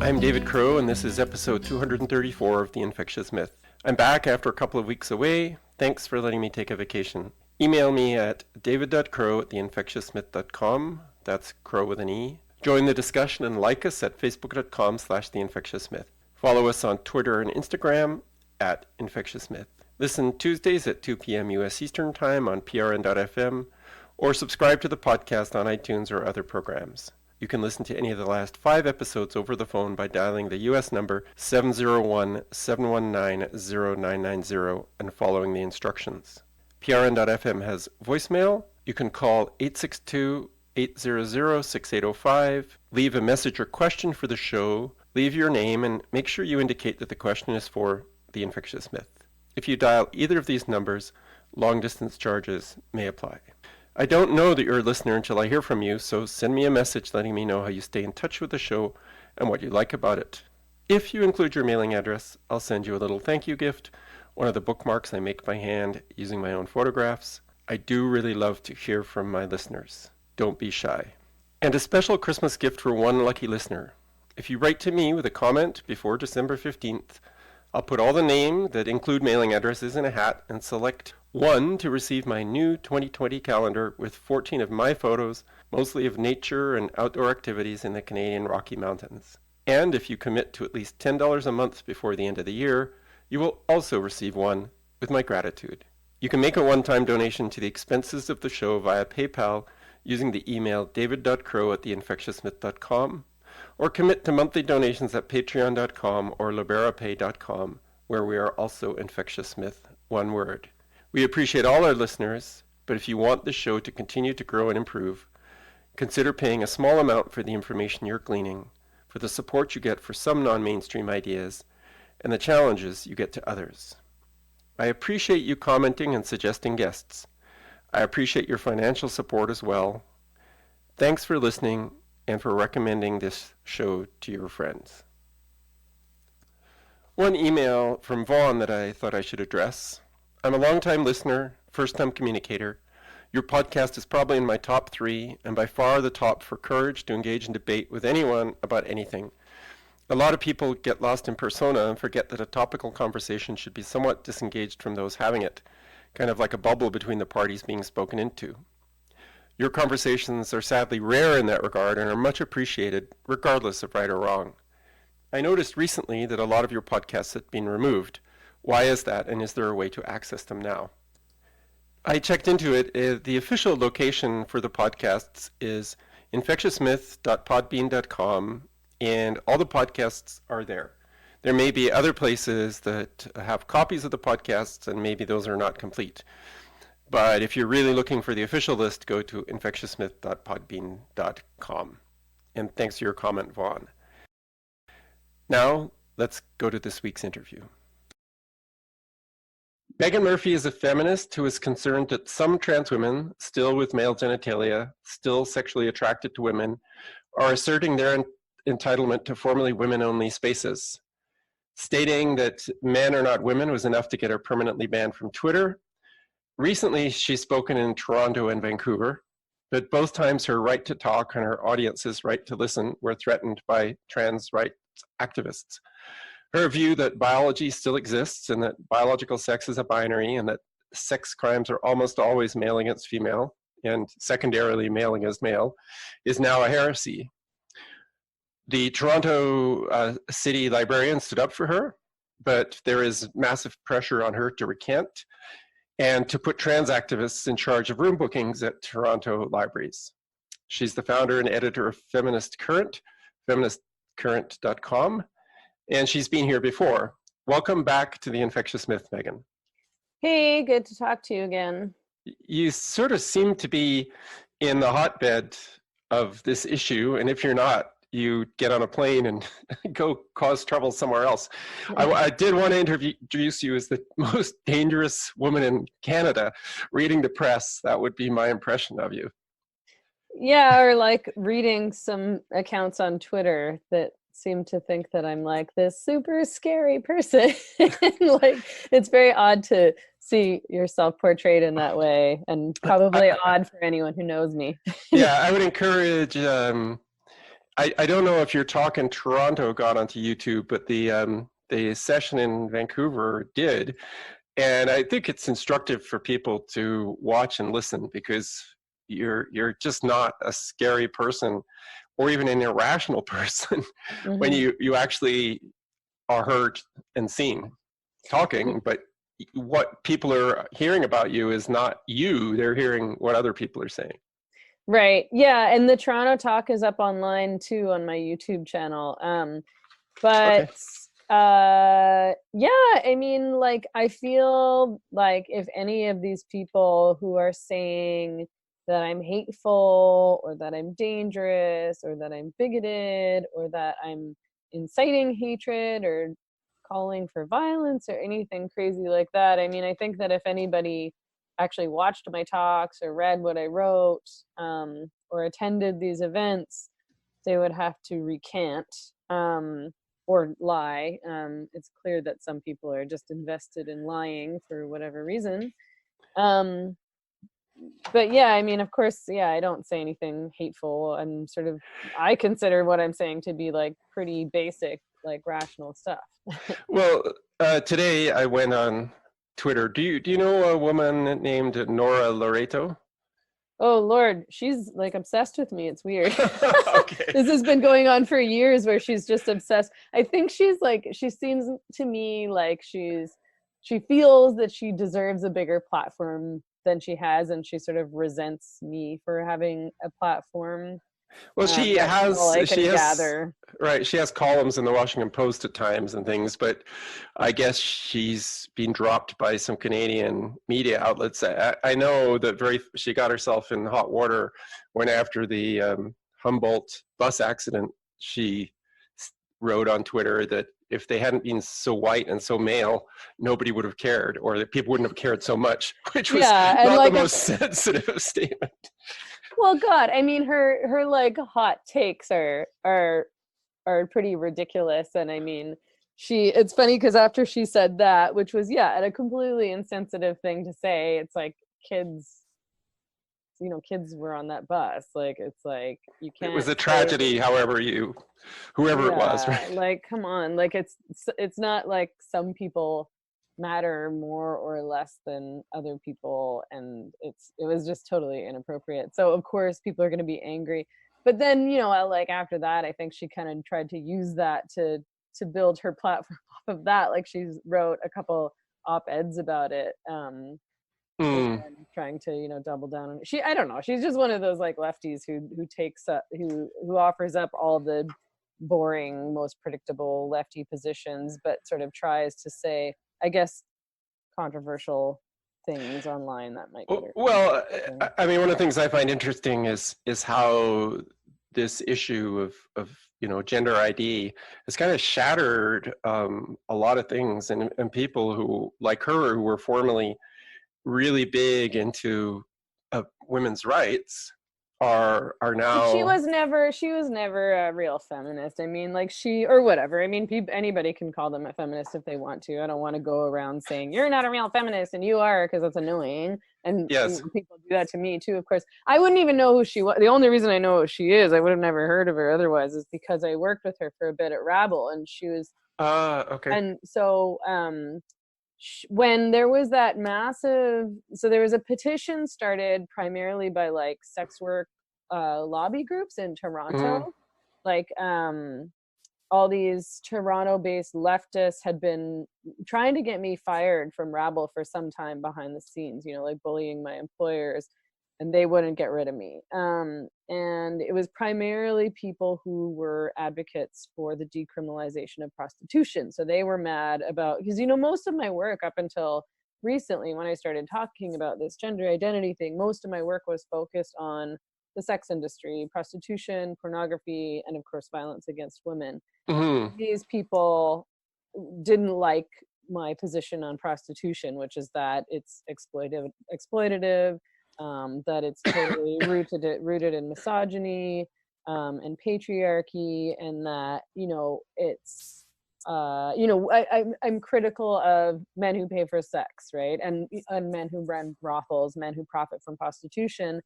I'm David Crow, and this is episode 234 of The Infectious Myth. I'm back after a couple of weeks away. Thanks for letting me take a vacation. Email me at david.crow@theinfectiousmyth.com. That's Crow with an E. Join the discussion and like us at facebook.com/theinfectiousmyth. Follow us on Twitter and Instagram at InfectiousMyth. Listen Tuesdays at 2 p.m. U.S. Eastern Time on prn.fm, or subscribe to the podcast on iTunes or other programs. You can listen to any of the last 5 episodes over the phone by dialing the U.S. number 701-719-0990 and following the instructions. PRN.FM has voicemail. You can call 862-800-6805, leave a message or question for the show, leave your name, and make sure you indicate that the question is for The Infectious Myth. If you dial either of these numbers, long-distance charges may apply. I don't know that you're a listener until I hear from you, so send me a message letting me know how you stay in touch with the show and what you like about it. If you include your mailing address, I'll send you a little thank you gift, one of the bookmarks I make by hand using my own photographs. I do really love to hear from my listeners. Don't be shy. And a special Christmas gift for one lucky listener. If you write to me with a comment before December 15th, I'll put all the names that include mailing addresses in a hat and select one to receive my new 2020 calendar with 14 of my photos, mostly of nature and outdoor activities in the Canadian Rocky Mountains. And if you commit to at least $10 a month before the end of the year, you will also receive one with my gratitude. You can make a one-time donation to the expenses of the show via PayPal using the email david.crow@theinfectiousmyth.com, or commit to monthly donations at patreon.com or liberapay.com, where we are also Infectious Myth, one word. We appreciate all our listeners, but if you want the show to continue to grow and improve, consider paying a small amount for the information you're gleaning, for the support you get for some non-mainstream ideas, and the challenges you get to others. I appreciate you commenting and suggesting guests. I appreciate your financial support as well. Thanks for listening and for recommending this show to your friends. One email from Vaughn that I thought I should address. I'm a long-time listener, first-time communicator. Your podcast is probably in my top 3, and by far the top for courage to engage in debate with anyone about anything. A lot of people get lost in persona and forget that a topical conversation should be somewhat disengaged from those having it, kind of like a bubble between the parties being spoken into. Your conversations are sadly rare in that regard and are much appreciated, regardless of right or wrong. I noticed recently that a lot of your podcasts had been removed. Why is that, and is there a way to access them now? I checked into it. The official location for the podcasts is infectiousmyth.podbean.com, and all the podcasts are there. There may be other places that have copies of the podcasts, and maybe those are not complete. But if you're really looking for the official list, go to infectiousmyth.podbean.com. And thanks for your comment, Vaughn. Now, let's go to this week's interview. Meghan Murphy is a feminist who is concerned that some trans women, still with male genitalia, still sexually attracted to women, are asserting their entitlement to formerly women-only spaces. Stating that men are not women was enough to get her permanently banned from Twitter. Recently, she's spoken in Toronto and Vancouver, but both times her right to talk and her audience's right to listen were threatened by trans rights activists. Her view that biology still exists and that biological sex is a binary and that sex crimes are almost always male against female and secondarily male against male is now a heresy. The Toronto city librarian stood up for her, but there is massive pressure on her to recant and to put trans activists in charge of room bookings at Toronto libraries. She's the founder and editor of Feminist Current, feministcurrent.com, and she's been here before. Welcome back to The Infectious Myth, Meghan. Hey, good to talk to you again. You sort of seem to be in the hotbed of this issue, and if you're not, you get on a plane and go cause trouble somewhere else. I did want to introduce you as the most dangerous woman in Canada. Reading the press, that would be my impression of you. Yeah, or like reading some accounts on Twitter that seem to think that I'm like this super scary person. Like, it's very odd to see yourself portrayed in that way, and probably odd for anyone who knows me. Yeah, I would encourage I don't know if your talk in Toronto got onto YouTube, but the session in Vancouver did. And I think it's instructive for people to watch and listen, because you're just not a scary person or even an irrational person when Mm-hmm. you actually are heard and seen talking, but what people are hearing about you is not you, they're hearing what other people are saying. Right. Yeah. And the Toronto talk is up online too on my YouTube channel. But Okay. yeah, I mean, like, I feel like if any of these people who are saying that I'm hateful or that I'm dangerous or that I'm bigoted or that I'm inciting hatred or calling for violence or anything crazy like that, I mean, I think that if anybody actually watched my talks or read what I wrote, or attended these events, they would have to recant, or lie. It's clear that some people are just invested in lying for whatever reason. Um, but yeah, I mean, of course, yeah, I don't say anything hateful. I consider what I'm saying to be like pretty basic, like rational stuff. Well, today I went on Twitter. Do you know a woman named Nora Loreto? Oh Lord, she's like obsessed with me. It's weird. Okay. This has been going on for years where she's just obsessed. I think she seems to me like she feels that she deserves a bigger platform than she has, and she sort of resents me for having a platform. Well, she That's all has I she can has gather. right. She has columns in the Washington Post at times and things, but I guess she's been dropped by some Canadian media outlets. I know that she got herself in hot water when, after the Humboldt bus accident, she wrote on Twitter that if they hadn't been so white and so male, nobody would have cared, or that people wouldn't have cared so much, which was Yeah, and not the like most sensitive statement. well, God, I mean, her like hot takes are pretty ridiculous. And I mean, it's funny because after she said that, which was, yeah, a completely insensitive thing to say, it's like kids, kids were on that bus. Like, it's like, you It was can't a say, tragedy, whoever it was, yeah, right? like, come on. Like, it's not like some people matter more or less than other people. And it was just totally inappropriate. So, of course, people are going to be angry. But then, like after that, I think she kind of tried to use that to build her platform off of that. Like she's wrote a couple op-eds about it, Mm. and trying to double down on it. I don't know, she's just one of those like lefties who takes up who offers up all the boring, most predictable lefty positions, but sort of tries to say, I guess, controversial things online that might get her Well, interesting. I mean, one of the things I find interesting is how this issue of gender ID has kind of shattered a lot of things, and people who, like her, who were formerly really big into women's rights, are But now. she was never a real feminist. I mean, like or whatever. I mean, anybody can call them a feminist if they want to. I don't want to go around saying you're not a real feminist and you are, because that's annoying. And Yes. people do that to me too. Of course, I wouldn't even know who she was. The only reason I know who she is, I would have never heard of her otherwise, is because I worked with her for a bit at Rabble, and she was. Okay. And so, when there was that massive, so there was a petition started primarily by like sex work lobby groups in Mm. Toronto. Like, all these Toronto-based leftists had been trying to get me fired from Rabble for some time behind the scenes, like bullying my employers, and they wouldn't get rid of me. And it was primarily people who were advocates for the decriminalization of prostitution. So they were mad about, because most of my work up until recently, when I started talking about this gender identity thing, most of my work was focused on the sex industry, prostitution, pornography, and of course violence against women. Mm. These people didn't like my position on prostitution, which is that it's exploitative, that it's totally rooted in misogyny, and patriarchy, and that it's I'm critical of men who pay for sex, right, and men who run brothels, men who profit from prostitution,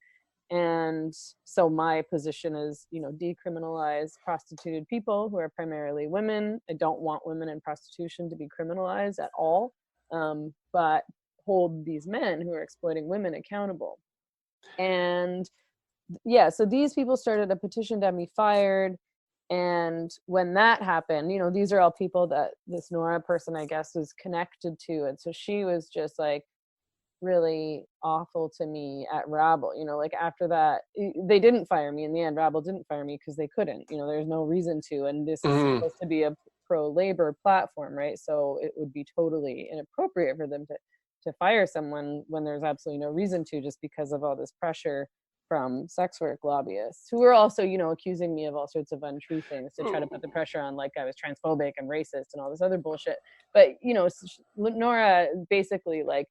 And so my position is, decriminalize prostituted people who are primarily women. I don't want women in prostitution to be criminalized at all, but hold these men who are exploiting women accountable. And yeah, so these people started a petition to have me fired. And when that happened, these are all people that this Nora person, I guess, was connected to. And so she was just like really awful to me at Rabble. Like after that, they didn't fire me in the end. Rabble didn't fire me because they couldn't. There's no reason to. And this is supposed to be a pro-labor platform, right? So it would be totally inappropriate for them to fire someone when there's absolutely no reason to, just because of all this pressure from sex work lobbyists who were also, accusing me of all sorts of untrue things to try to put the pressure on, like I was transphobic and racist and all this other bullshit. But, Nora basically like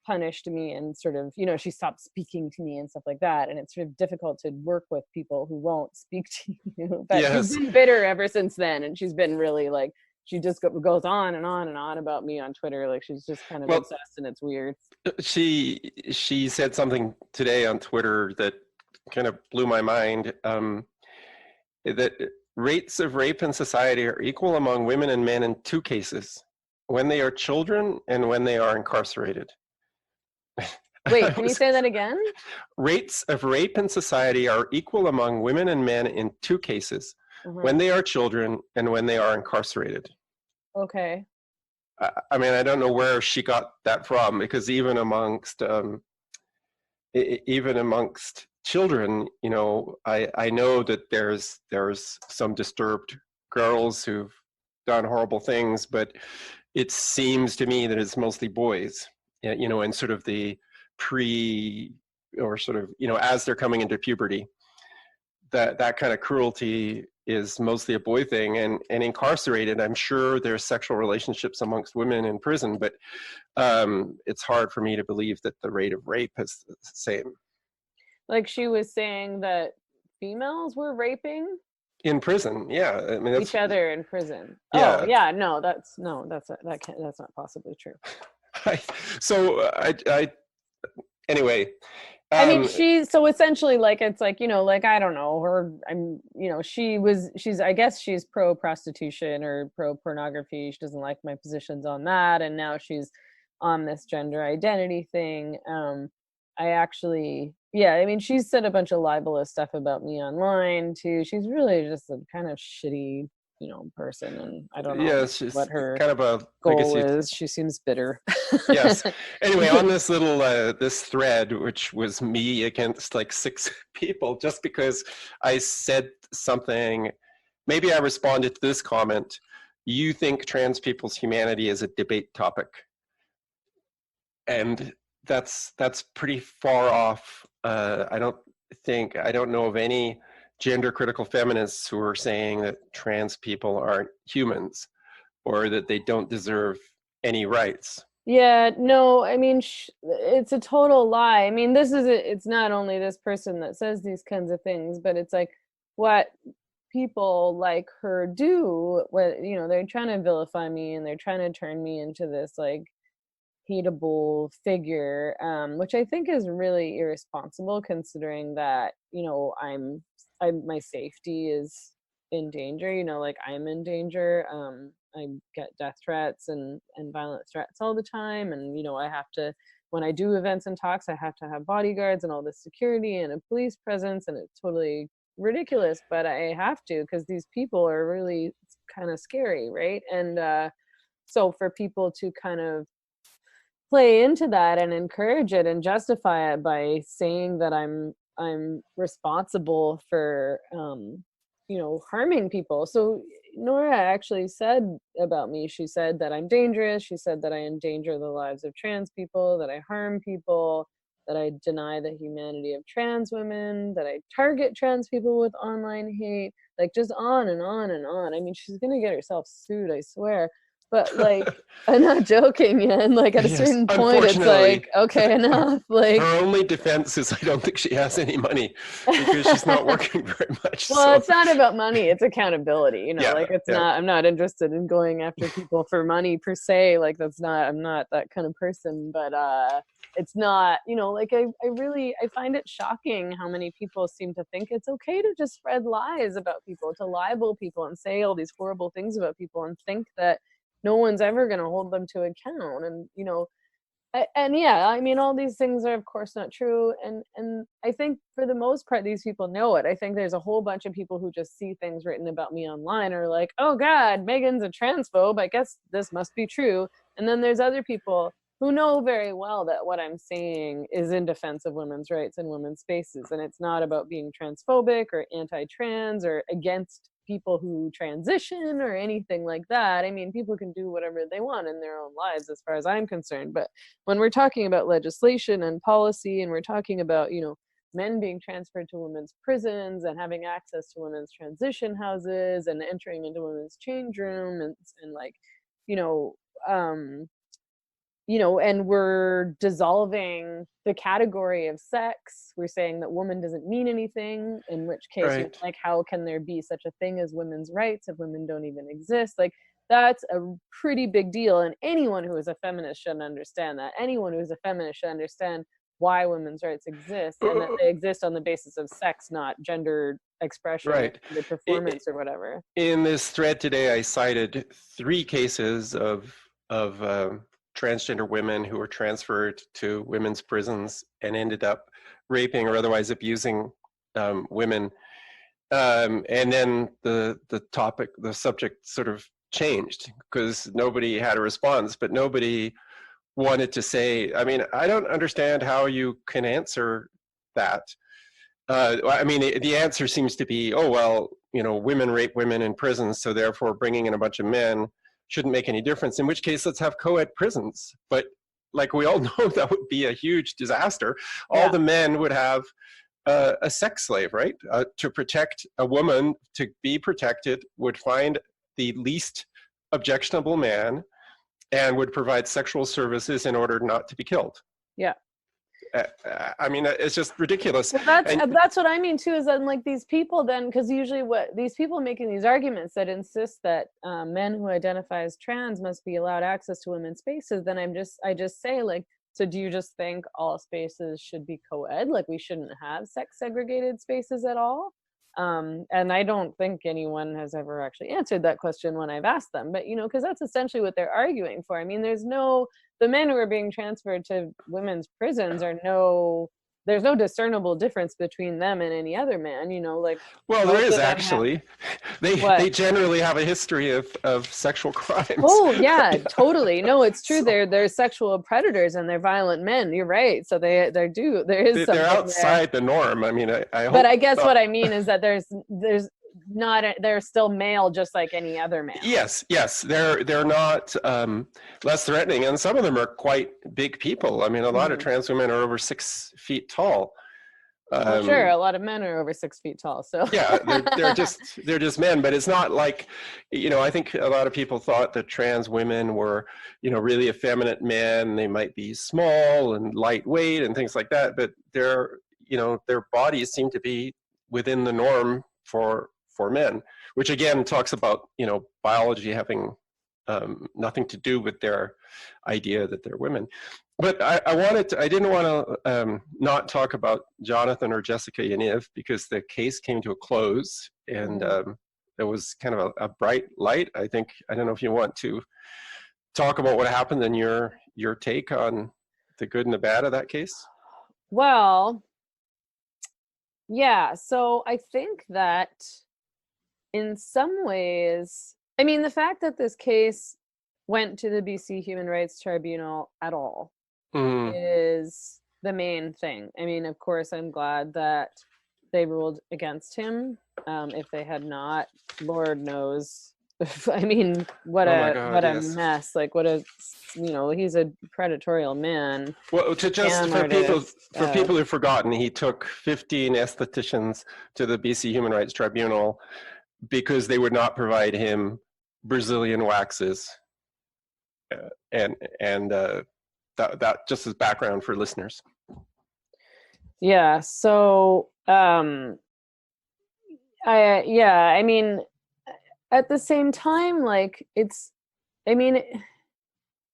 punished me and sort of, she stopped speaking to me and stuff like that. And it's sort of difficult to work with people who won't speak to you. But Yes. she's been bitter ever since then. And she's been really like, she just goes on and on and on about me on Twitter. Like she's just kind of obsessed, and it's weird. She said something today on Twitter that kind of blew my mind, that rates of rape in society are equal among women and men in two cases: when they are children and when they are incarcerated. Wait, can you say that again? Rates of rape in society are equal among women and men in two cases: when they are children and when they are incarcerated. Okay. I mean, I don't know where she got that from, because even amongst children, I know that there's some disturbed girls who've done horrible things, but it seems to me that it's mostly boys, and sort of the as they're coming into puberty, that kind of cruelty is mostly a boy thing. And incarcerated, I'm sure there's sexual relationships amongst women in prison, but it's hard for me to believe that the rate of rape is the same. Like she was saying that females were raping in prison. Yeah, I mean, each other in prison. Yeah. Oh yeah, no, that's not possibly true. Anyway. I mean, so essentially, like, it's like, like, I don't know her. I guess she's pro prostitution or pro pornography. She doesn't like my positions on that. And now she's on this gender identity thing. I mean, she's said a bunch of libelous stuff about me online too. She's really just a kind of shitty, person, and I don't know what her kind of a goal is. She seems bitter. Yes. Anyway, on this little this thread, which was me against like 6 people, just because I said something, maybe I responded to this comment: "You think trans people's humanity is a debate topic?" And that's pretty far off. I don't know of any gender critical feminists who are saying that trans people aren't humans or that they don't deserve any rights. Yeah, no, I mean, it's a total lie. I mean, it's not only this person that says these kinds of things, but it's like what people like her do when, they're trying to vilify me and they're trying to turn me into this like hateable figure, which I think is really irresponsible, considering that, my safety is in danger, like I'm in danger. I get death threats and violent threats all the time. And, I have to, when I do events and talks, I have to have bodyguards and all this security and a police presence. And it's totally ridiculous, but I have to, because these people are really kind of scary. Right. And so for people to kind of play into that and encourage it and justify it by saying that I'm responsible for, harming people. So Nora actually said about me, she said that I'm dangerous. She said that I endanger the lives of trans people, that I harm people, that I deny the humanity of trans women, that I target trans people with online hate, like just on and on and on. I mean, she's going to get herself sued, I swear. But like, I'm not joking, man. Like at a Yes, certain point, it's unfortunately, like, okay, enough. Like, her only defense is I don't think she has any money because she's not working very much. well, So it's not about money. It's accountability. You know, yeah, like it's yeah, not. I'm not interested in going after people for money per se. Like that's not. I'm not that kind of person. But it's not. You know, like I really I find it shocking how many people seem to think it's okay to just spread lies about people, to libel people, and say all these horrible things about people, and think that no one's ever going to hold them to account. And you know, and yeah, I mean, all these things are of course not true, and I think for the most part these people know it. I think there's a whole bunch of people who just see things written about me online are like, oh god, Meghan's a transphobe, I guess this must be true. And then there's other people who know very well that what I'm saying is in defense of women's rights and women's spaces, and it's not about being transphobic or anti-trans or against people who transition or anything like that. I mean, people can do whatever they want in their own lives as far as I'm concerned, but when we're talking about legislation and policy, and we're talking about, you know, men being transferred to women's prisons and having access to women's transition houses and entering into women's change room, and like, you know, um you know, and we're dissolving the category of sex. We're saying that woman doesn't mean anything, in which case, right. like, how can there be such a thing as women's rights if women don't even exist? Like, that's a pretty big deal. And anyone who is a feminist should understand that. Anyone who is a feminist should understand why women's rights exist, and that they exist on the basis of sex, not gender expression or Right. the performance or whatever. In this thread today, I cited 3 cases of transgender women who were transferred to women's prisons and ended up raping or otherwise abusing women. And then the subject sort of changed because nobody had a response, but nobody wanted to say, I mean, I don't understand how you can answer that. I mean, the answer seems to be, oh, well, you know, women rape women in prisons, so therefore bringing in a bunch of men shouldn't make any difference, in which case let's have co-ed prisons. But like we all know, that would be a huge disaster. All Yeah. the men would have a sex slave, right? To protect a woman, to be protected, would find the least objectionable man and would provide sexual services in order not to be killed. Yeah. I mean, it's just ridiculous. Well, that's what I mean too. Is that like these people then, because usually what these people making these arguments that insist that men who identify as trans must be allowed access to women's spaces, then I just say like, so do you just think all spaces should be co-ed? Like we shouldn't have sex segregated spaces at all? And I don't think anyone has ever actually answered that question when I've asked them. But you know, because that's essentially what they're arguing for. I mean, the men who are being transferred to women's prisons there's no discernible difference between them and any other man, you know, like, well, there is actually. They generally have a history of sexual crimes. Oh yeah, totally. No, it's true. So, they're sexual predators and they're violent men. You're right. So there is something they're outside the norm. I mean, I hope. But I guess what I mean is that they're still male just like any other male. Yes, they're not less threatening, and some of them are quite big people. I mean, a lot of trans women are over 6 feet tall. Well, sure, a lot of men are over 6 feet tall. So yeah, they're just men. But it's not like, you know, I think a lot of people thought that trans women were, you know, really effeminate men. They might be small and lightweight and things like that, but their bodies seem to be within the norm for men, which again talks about, you know, biology having nothing to do with their idea that they're women. But I didn't want to not talk about Jonathan or Jessica Yaniv because the case came to a close, and there was kind of a bright light. I don't know if you want to talk about what happened and your take on the good and the bad of that case. Well, yeah. So I think that in some ways, I mean, the fact that this case went to the BC Human Rights Tribunal at all is the main thing. I mean, of course, I'm glad that they ruled against him. If they had not, Lord knows. I mean, what a mess! Like, he's a predatorial man. Well, for people who've forgotten, he took 15 estheticians to the BC Human Rights Tribunal because they would not provide him Brazilian waxes. and that just as background for listeners. Yeah. So, I mean, at the same time, like I mean,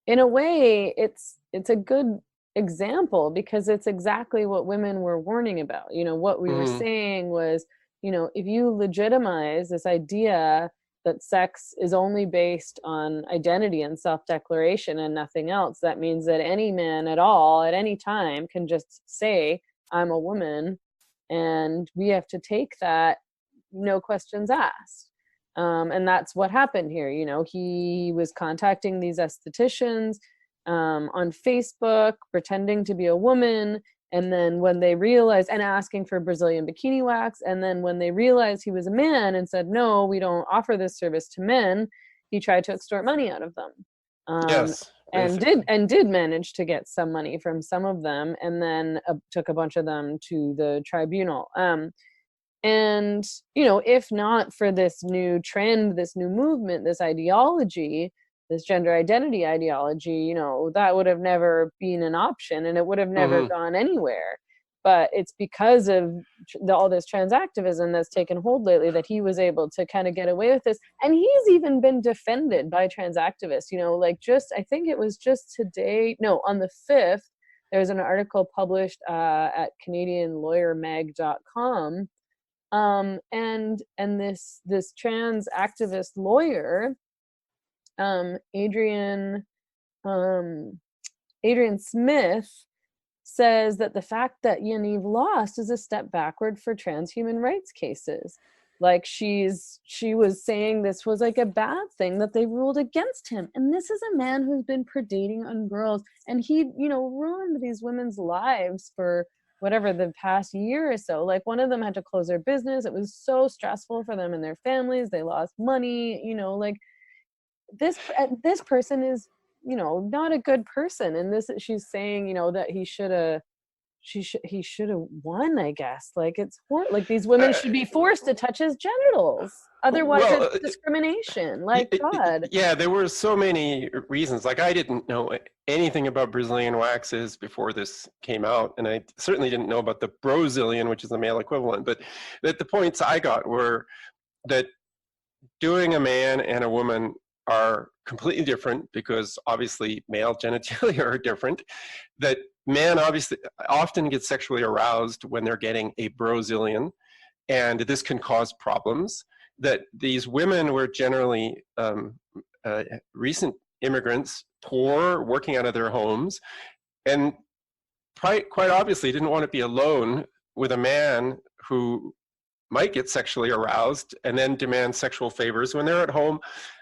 in a way, it's a good example because it's exactly what women were warning about. What we were Mm-hmm. saying was, if you legitimize this idea that sex is only based on identity and self-declaration and nothing else, that means that any man at all, at any time, can just say, I'm a woman, and we have to take that, no questions asked. And that's what happened here. He was contacting these estheticians on Facebook, pretending to be a woman. And then when they realized, and asking for Brazilian bikini wax, and then when they realized he was a man and said, no, we don't offer this service to men, he tried to extort money out of them. Yes, And basically. did manage to get some money from some of them, and then took a bunch of them to the tribunal. And, if not for this new trend, this new movement, this ideology, this gender identity ideology, that would have never been an option, and it would have never Mm-hmm. gone anywhere. But it's because of all this trans activism that's taken hold lately that he was able to kind of get away with this. And he's even been defended by trans activists, I think it was just today, no, on the 5th, there's an article published at CanadianLawyerMag.com. And this trans activist lawyer, Adrian Smith, says that the fact that Yaniv lost is a step backward for trans human rights cases. Like she was saying this was like a bad thing that they ruled against him. And this is a man who's been predating on girls, and he, ruined these women's lives for whatever the past year or so. Like one of them had to close their business. It was so stressful for them and their families. They lost money, like this person is, not a good person. And this, she's saying, that he should have won, I guess. Like it's like these women should be forced to touch his genitals. Otherwise Well, it's discrimination. Like, God. yeah, there were so many reasons. Like I didn't know anything about Brazilian waxes before this came out, and I certainly didn't know about the Brazilian, which is the male equivalent. But the points I got were that doing a man and a woman are completely different because obviously male genitalia are different. That men obviously often get sexually aroused when they're getting a Brazilian, and this can cause problems. That these women were generally recent immigrants, poor, working out of their homes, and quite obviously didn't want to be alone with a man who might get sexually aroused and then demand sexual favors when they're at home,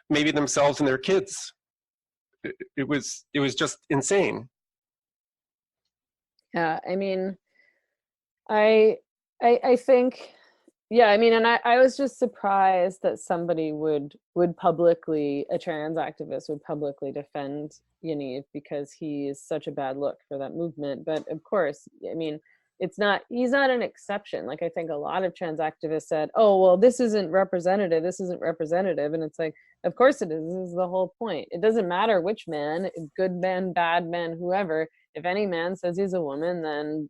maybe themselves and their kids. It was just insane. Yeah, I mean, I think, yeah, I mean, and I was just surprised that somebody would publicly, a trans activist would publicly defend Yaniv because he is such a bad look for that movement. But of course, I mean, he's not an exception. Like I think a lot of trans activists said, oh, well, this isn't representative. And it's like, of course it is. This is the whole point. It doesn't matter which man, good man, bad man, whoever. If any man says he's a woman, then,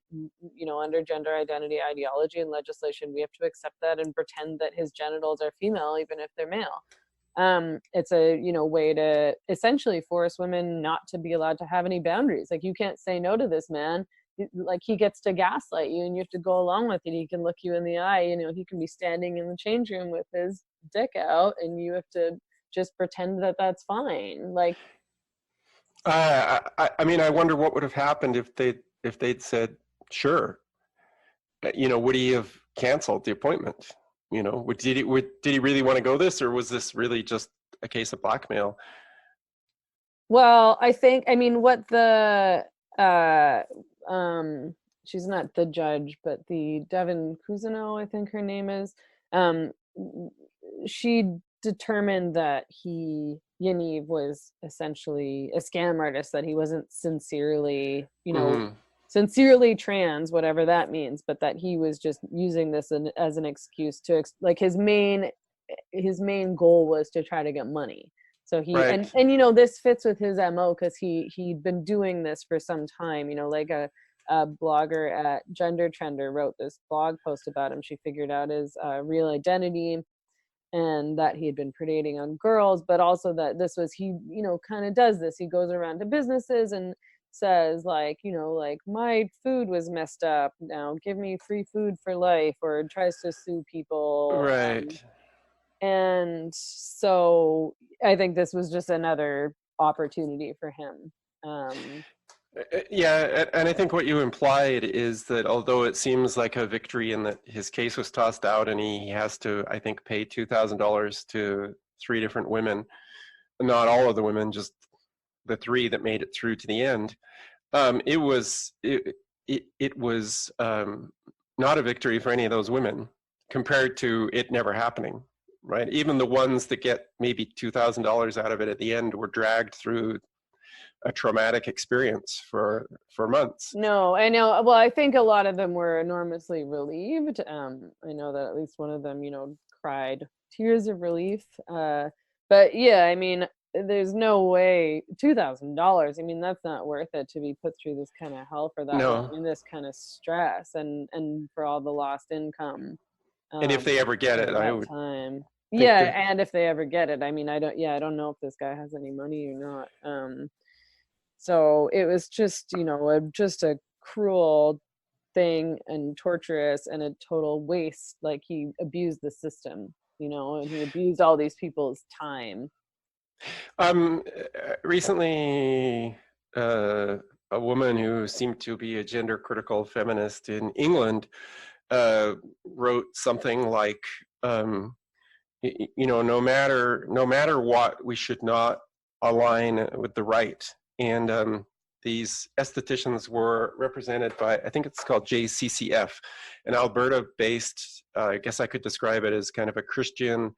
under gender identity ideology and legislation, we have to accept that and pretend that his genitals are female, even if they're male. It's a, way to essentially force women not to be allowed to have any boundaries. Like you can't say no to this man. Like he gets to gaslight you and you have to go along with it. He can look you in the eye. He can be standing in the change room with his dick out and you have to just pretend that that's fine. Like, I mean, I wonder what would have happened if they'd said, sure. Would he have canceled the appointment? Did he really want to go this, or was this really just a case of blackmail? Well, I mean, what the she's not the judge, but the Devin Cousineau, I think her name is, she determined that Yaniv was essentially a scam artist, that he wasn't sincerely, Mm-hmm. sincerely trans, whatever that means, but that he was just using this as an excuse to, like his main goal was to try to get money. So he Right. and you know, this fits with his MO, because he'd been doing this for some time. You know, like a blogger at Gender Trender wrote this blog post about him. She figured out his real identity, and that he had been predating on girls, but also that this was, he, you know, kind of does this. He goes around to businesses and says, like, you know, like, my food was messed up, now give me free food for life, or tries to sue people. Right. And so I think this was just another opportunity for him. Yeah, and I think what you implied is that although it seems like a victory in that his case was tossed out and he has to, I think, pay $2,000 to 3 different women, not all of the women, just the 3 that made it through to the end. It was not a victory for any of those women compared to it never happening, right? Even the ones that get maybe $2,000 out of it at the end were dragged through a traumatic experience for months. No, I know. Well, I think a lot of them were enormously relieved. I know that at least one of them, you know, cried tears of relief. But yeah, I mean, there's no way $2,000. I mean, that's not worth it to be put through this kind of hell for that long, No, and this kind of stress, and for all the lost income and if they ever get over it, I that would time. think Yeah, that. and if they ever get it, I mean, I don't. Yeah, I don't know if this guy has any money or not. So it was just, you know, just a cruel thing, and torturous, and a total waste. Like, he abused the system, you know, and he abused all these people's time. Recently, a woman who seemed to be a gender critical feminist in England wrote something like, you know, no matter what, we should not align with the right. And these estheticians were represented by, I think it's called JCCF, an Alberta-based, I guess I could describe it as kind of a Christian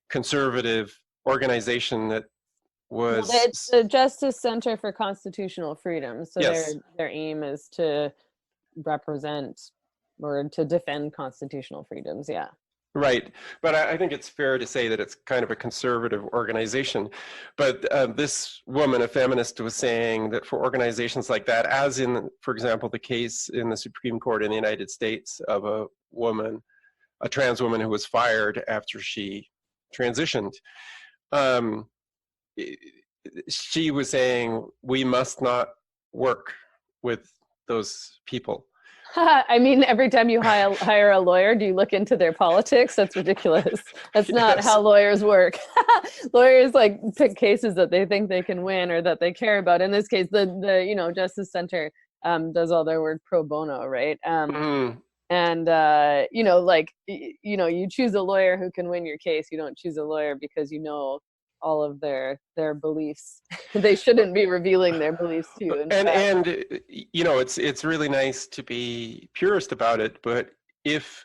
conservative organization that Well, was, it's the Justice Center for Constitutional Freedom. So yes, their aim is to represent or to defend constitutional freedoms. Yeah. right. But I think it's fair to say that it's kind of a conservative organization. But this woman, a feminist, was saying that for organizations like that, as in, for example, the case in the Supreme Court in the United States of a woman, a trans woman who was fired after she transitioned, um, she was saying we must not work with those people. I mean, every time you hire a lawyer, do you look into their politics? That's ridiculous. That's not Yes. how lawyers work. Lawyers, like, pick cases that they think they can win or that they care about. In this case, the you know, Justice Center does all their work pro bono, right? Mm. And you know, like, you know, you choose a lawyer who can win your case. You don't choose a lawyer because you know all of their beliefs. They shouldn't be revealing their beliefs to you, in And fact. you know, it's really nice to be purist about it, but if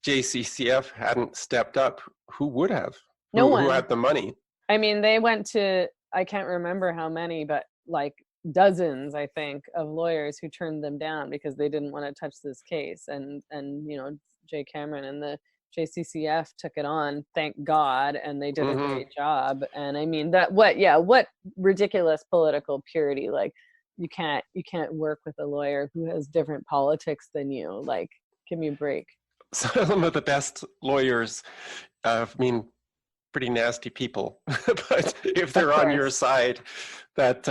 JCCF hadn't stepped up, who would have? No Who one. had the money? I mean, they went to, I can't remember how many, but like dozens, I think, of lawyers who turned them down because they didn't want to touch this case. And you know, Jay Cameron and the JCCF took it on, thank God, and they did a Hmm. great job. And I mean, that, what ridiculous political purity. Like, you can't work with a lawyer who has different politics than you. Like, give me a break. Some of the best lawyers, I mean, pretty nasty people, but if Of they're on your course. side, that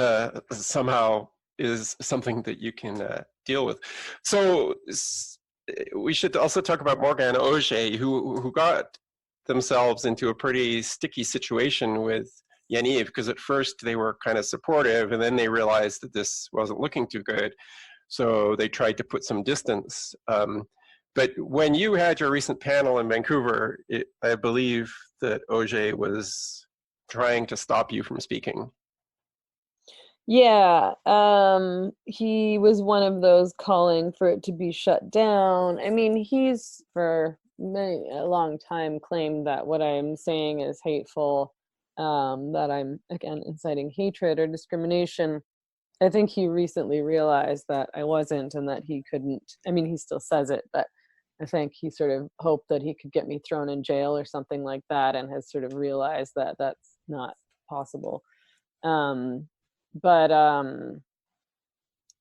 somehow is something that you can deal with. So we should also talk about Morgan and Auger, who got themselves into a pretty sticky situation with Yaniv, because at first they were kind of supportive, and then they realized that this wasn't looking too good, so they tried to put some distance. But when you had your recent panel in Vancouver, I believe that Auger was trying to stop you from speaking. Yeah, he was one of those calling for it to be shut down. I mean, he's for a long time claimed that what I'm saying is hateful, that I'm, again, inciting hatred or discrimination. I think he recently realized that I wasn't, and that he couldn't. I mean, he still says it, but I think he sort of hoped that he could get me thrown in jail or something like that, and has sort of realized that that's not possible. But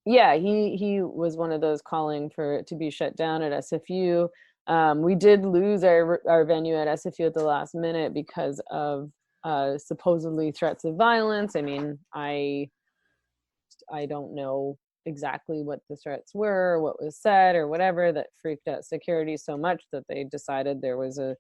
yeah, he was one of those calling for it to be shut down at SFU. We did lose our venue at SFU at the last minute because of supposedly threats of violence. I mean, I don't know exactly what the threats were, or what was said, or whatever, that freaked out security so much that they decided there was a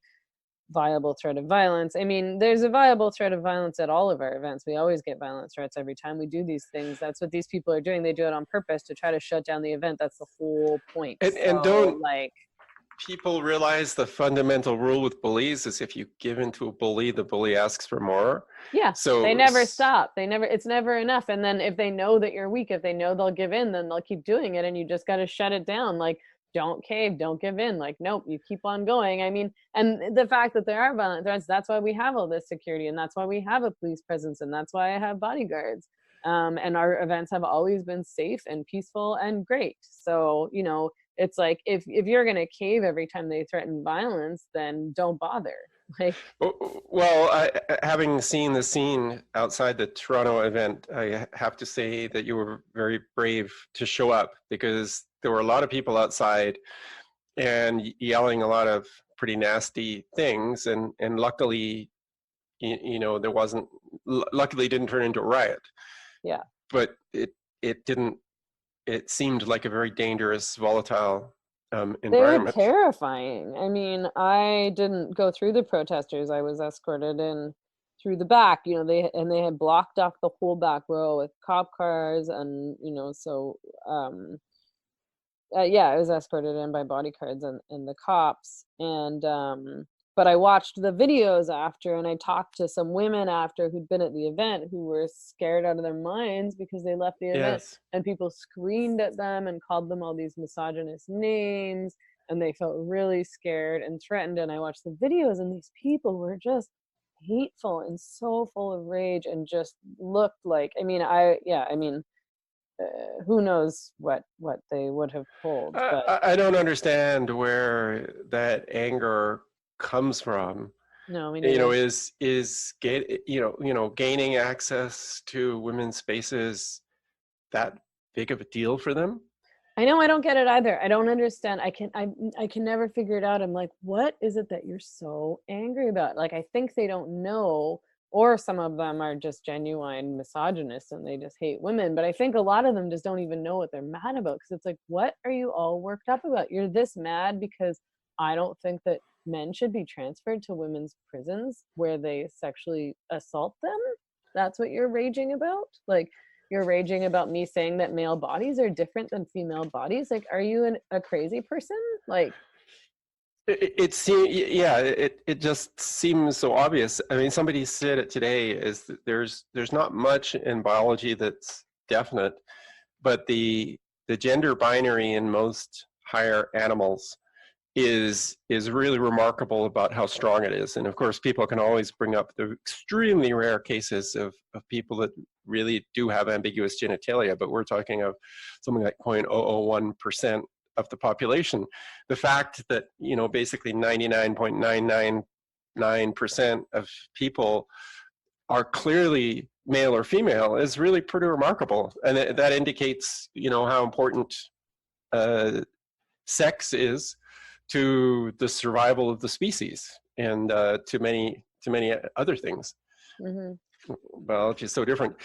viable threat of violence. I mean, there's a viable threat of violence at all of our events. We always get violence threats every time we do these things. That's what these people are doing. They do it on purpose to try to shut down the event. That's the whole point. And So, don't like, people realize the fundamental rule with bullies is if you give in to a bully, the bully asks for more. yeah, So they never stop. It's never enough. And then if they know that you're weak, if they know they'll give in, then they'll keep doing it. And you just got to shut it down. Like, don't cave, don't give in. Like, nope, you keep on going. I mean, and the fact that there are violent threats, that's why we have all this security, and that's why we have a police presence, and that's why I have bodyguards. And our events have always been safe and peaceful and great. So, you know, it's like, if you're going to cave every time they threaten violence, then don't bother. Like, well, having seen the scene outside the Toronto event, I have to say that you were very brave to show up, because there were a lot of people outside and yelling a lot of pretty nasty things, and luckily, you know, there wasn't, luckily it didn't turn into a riot. yeah. But it didn't, it seemed like a very dangerous, volatile They were environment. terrifying. I mean, I didn't go through the protesters. I was escorted in through the back. You know, they had blocked off the whole back row with cop cars, and you know, so yeah, I was escorted in by bodyguards and the cops. And but I watched the videos after, and I talked to some women after who'd been at the event who were scared out of their minds because they left the event, Yes. and people screamed at them and called them all these misogynist names, and they felt really scared and threatened. And I watched the videos, and these people were just hateful and so full of rage, and just looked like, I mean, who knows what they would have pulled, but I don't understand where that anger comes from. no, me You know, neither. gaining access to women's spaces that big of a deal for them? I know, I don't get it either. I don't understand. I can never figure it out. I'm like, what is it that you're so angry about? Like, I think they don't know, or some of them are just genuine misogynists and they just hate women. But I think a lot of them just don't even know what they're mad about, because it's like, what are you all worked up about? You're this mad because I don't think that men should be transferred to women's prisons where they sexually assault them. That's what you're raging about? Like, you're raging about me saying that male bodies are different than female bodies? Like, are you a crazy person? Like, It seems, yeah, it just seems so obvious. I mean, somebody said it today, is that there's not much in biology that's definite, but the gender binary in most higher animals is really remarkable about how strong it is. And of course, people can always bring up the extremely rare cases of people that really do have ambiguous genitalia, but we're talking of something like 0.001% of the population. The fact that, you know, basically 99.999% of people are clearly male or female is really pretty remarkable. And that indicates, you know, how important sex is to the survival of the species, and to many other things. mm-hmm. Biology is so different.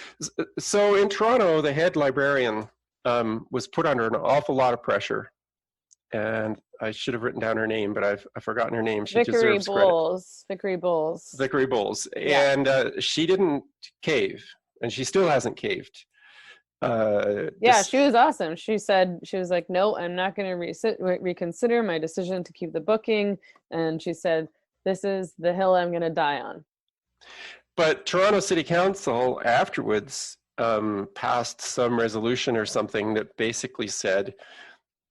So in Toronto, the head librarian was put under an awful lot of pressure, and I should have written down her name, but I've forgotten her name. She Vickery deserves credit. Bowles. Vickery Bowles. Vickery Bowles. Yeah. And she didn't cave, and she still hasn't caved. Yeah, she was awesome. She said, she was like, no, I'm not going to reconsider my decision to keep the booking. And she said, this is the hill I'm going to die on. But Toronto City Council afterwards passed some resolution or something that basically said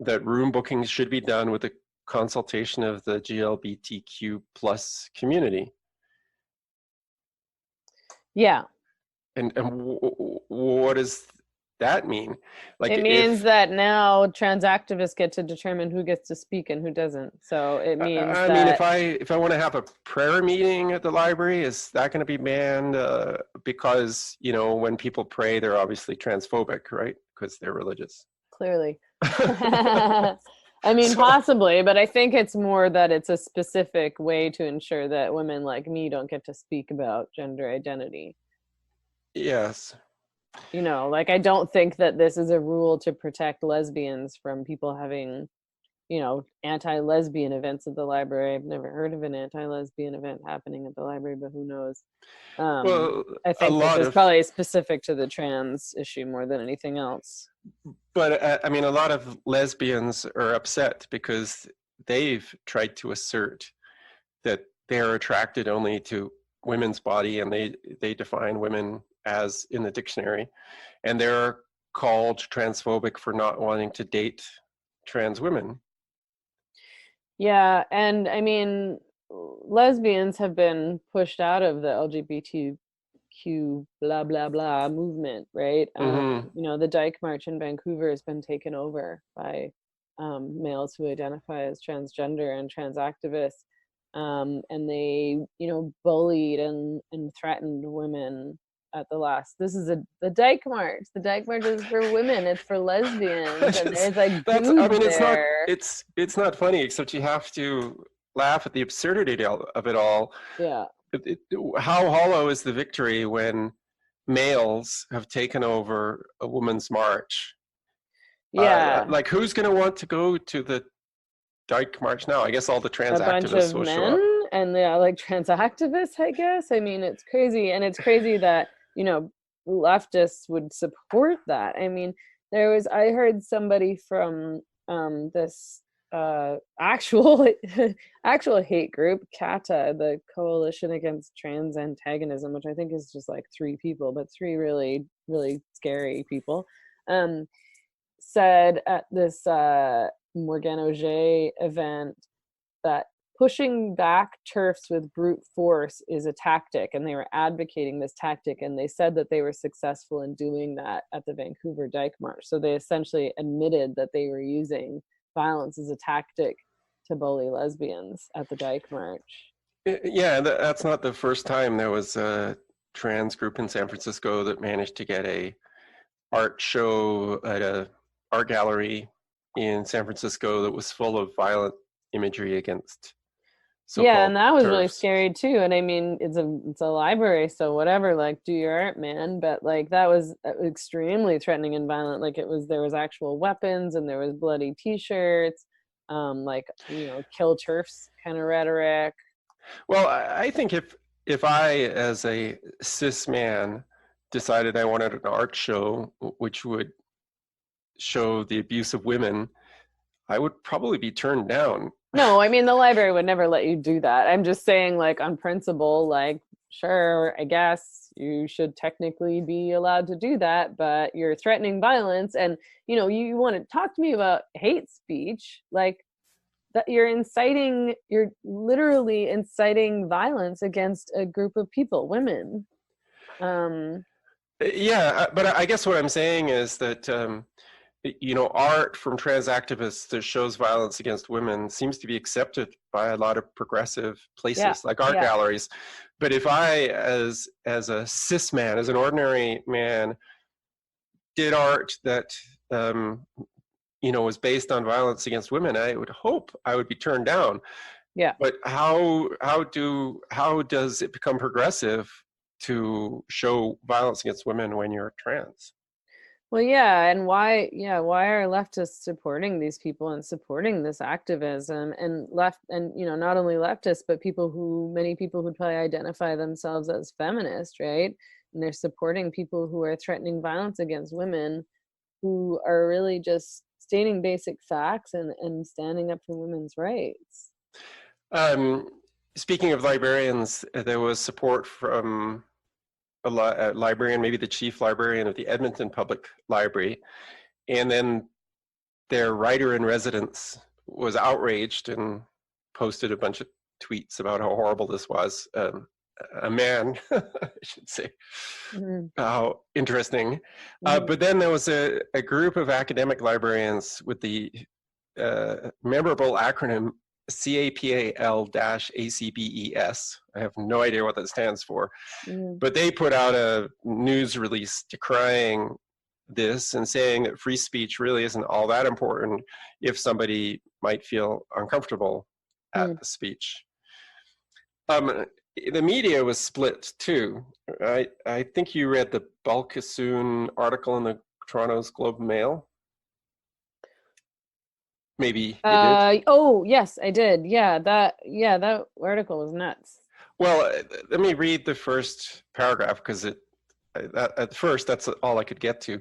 that room bookings should be done with the consultation of the GLBTQ plus community. Yeah. And what is that mean? Like, It means that now trans activists get to determine who gets to speak and who doesn't. So it means I mean, that if I want to have a prayer meeting at the library, is that going to be banned? Because, you know, when people pray, they're obviously transphobic, right? Because they're religious. clearly. I mean, So, possibly, but I think it's more that it's a specific way to ensure that women like me don't get to speak about gender identity. yes. You know, like I don't think that this is a rule to protect lesbians from people having, you know, anti-lesbian events at the library. I've never heard of an anti-lesbian event happening at the library, but who knows? Well, I a think this lot is of, probably specific to the trans issue more than anything else. but I mean, a lot of lesbians are upset because they've tried to assert that they're attracted only to women's body, and they define women as in the dictionary, and they're called transphobic for not wanting to date trans women. Yeah, and I mean, lesbians have been pushed out of the LGBTQ blah blah blah movement, right? Mm-hmm. You know, the Dyke March in Vancouver has been taken over by males who identify as transgender and trans activists, and they, you know, bullied and threatened women at the last. This is the Dyke March. The Dyke March is for women. It's for lesbians, and there's like I dudes mean, there. it's not funny, except you have to laugh at the absurdity of it all. Yeah. How hollow is the victory when males have taken over a woman's march? Yeah, Like, who's going to want to go to the Dyke March now? I guess all the a trans bunch activists of will show men up. and yeah, like trans activists, I guess. I mean, it's crazy. And it's crazy that, you know, leftists would support that. I mean, I heard somebody from this actual actual hate group, CATA, the Coalition Against Trans Antagonism, which I think is just like three people, but three really, really scary people. Um, Said at this Morgan Auger event that pushing back TERFs with brute force is a tactic, and they were advocating this tactic, and they said that they were successful in doing that at the Vancouver Dyke March. So they essentially admitted that they were using violence as a tactic to bully lesbians at the Dyke March. Yeah, that's not the first time. There was a trans group in San Francisco that managed to get a art show at a art gallery in San Francisco that was full of violent imagery against Yeah, so-called and that was really TERFs. scary too. And I mean, it's a library, so whatever, like do your art, man. But like that was extremely threatening and violent. Like there was actual weapons and there was bloody T-shirts, like, you know, kill TERFs kind of rhetoric. Well, I think if I, as a cis man, decided I wanted an art show which would show the abuse of women, I would probably be turned down. No, I mean the library would never let you do that. I'm just saying, like on principle, like sure, I guess you should technically be allowed to do that, but you're threatening violence, and you know you want to talk to me about hate speech, like that you're literally inciting violence against a group of people, women. Um, Yeah, but I guess what I'm saying is that you know, art from trans activists that shows violence against women seems to be accepted by a lot of progressive yeah, places like art yeah, galleries. But if I, as a cis man, as an ordinary man, did art that you know was based on violence against women, I would hope I would be turned down. yeah. But how does it become progressive to show violence against women when you're trans? Well, yeah, and why are leftists supporting these people and supporting this activism, and you know, not only leftists, but many people who probably identify themselves as feminist, right? And they're supporting people who are threatening violence against women, who are really just stating basic facts and standing up for women's rights. Um, Speaking of librarians, there was support from a librarian, maybe the chief librarian of the Edmonton Public Library, and then their writer in residence was outraged and posted a bunch of tweets about how horrible this was. a man, I should say. Mm-hmm. How interesting. Mm-hmm. But then there was a group of academic librarians with the memorable acronym CAPAL-ACBES. I have no idea what that stands for. Mm-hmm. But they put out a news release decrying this and saying that free speech really isn't all that important if somebody might feel uncomfortable at the speech. The media was split too. I think you read the Balkasoon article in the Toronto's Globe and Mail. Maybe you did. Oh yes, I did. Yeah, that article was nuts. Well, let me read the first paragraph because at first that's all I could get to.